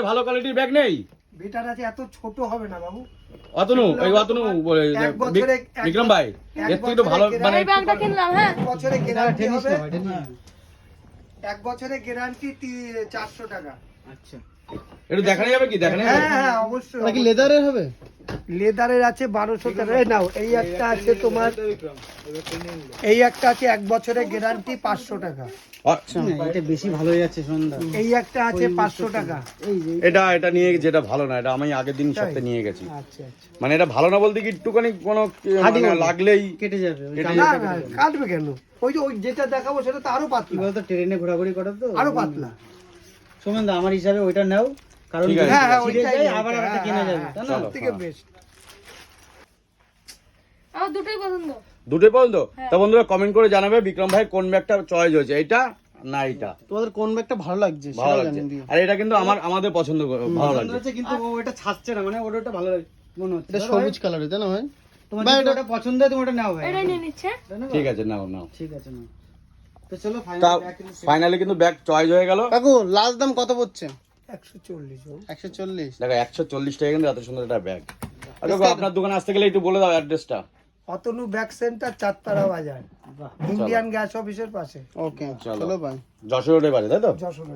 ভালো কোয়ালিটির ব্যাগ নেই? বেটার আছে, এত ছোট হবে না বাবু। অতনু বিক্রম ভাই এর থেকে একটু ভালো মানে এই ব্যাগটা কিনলাম। হ্যাঁ, 1 বছরের গ্যারান্টি হবে। 1 বছরের গ্যারান্টি 400 টাকা। আচ্ছা, একটু দেখানো যাবে কি? দেখানো যাবে? হ্যাঁ অবশ্যই। নাকি লেদারের হবে? লেদারের আছে 1200 টাকা। এই নাও, এই একটা আছে তোমার, এই একটা আছে 1 বছরের গ্যারান্টি 500 টাকা। আচ্ছা, এটা বেশি ভালো যাচ্ছে সন্ধ্যা। এই একটা আছে 500 টাকা। এই যে এটা নিয়ে যেটা ভালো না, এটা আমি আগের দিন সপ্তাহে নিয়ে গেছি। আচ্ছা আচ্ছা। মানে এটা ভালো না বলতে কি একটুখানি কোনো মানে লাগলেই কেটে যাবে। ওই কেটে না যাবে। না, কাটবে কেন? ওই যে ওই যেটা দেখাবো সেটা তো আরো কি পাতলা, বলতো, ট্রেনে ঘোরাঘুরি করে তো আরো পাতলা। সোমেন দা, আমার হিসাবে ওইটা নাও, কারণ ঠিক আছে, যদি হ্যাঁ হ্যাঁ ছিঁড়ে ওইটাই যায়, নাও, আবার হ্যাঁ, একটা কেনা যাবে, হ্যাঁ, তাই না? চলো। সব থেকে বেস্ট। আমার দুটোই পছন্দ। দুটোই পছন্দ। তা বন্ধুরা কমেন্ট করে জানাবে বিক্রম ভাই কোন ব্যাগটা চয়েস হয়েছে, এইটা না এইটা তোমাদের কোন ব্যাগটা ভালো লাগছে ভালো সেটা লাগছে। জানিয়ে দিও। আর এটা কিন্তু আমাদের পছন্দ ভালো পছন্দ লাগছে। হচ্ছে, কিন্তু ও এটা ছাড়ছে না, মানে ওটা ভালো লাগে মনে হচ্ছে। এটা সবুজ কালারের তাই না ভাই? তোমার ভাই, যদি ওটা পছন্দ হয় তুমি ওটা নাও ভাই। এটাই নিয়ে নিচ্ছে। তাই না? ঠিক আছে, নাও নাও। ঠিক আছে, নাও। তো চলো তা ফাইনাল। ফাইনালি কিন্তু ব্যাগ চয়েস হয়ে গেল। কাকু লাস্ট দাম কত পড়ছে? 140 বাবু। 140। দেখো 140 টাকা কিন্তু এত সুন্দর একটা ব্যাগ। আর দেখো আপনার দোকানে আসতে গেলে একটু বলে দাও অ্যাড্রেসটা। অতনু ব্যাগ সেন্টার, চাঁদপাড়া বাজার, ইন্ডিয়ান গ্যাস অফিসের পাশে, ওকে, চলো। চলো ভাই। যশোর রোডে বাজে, তাই তো? যশোর।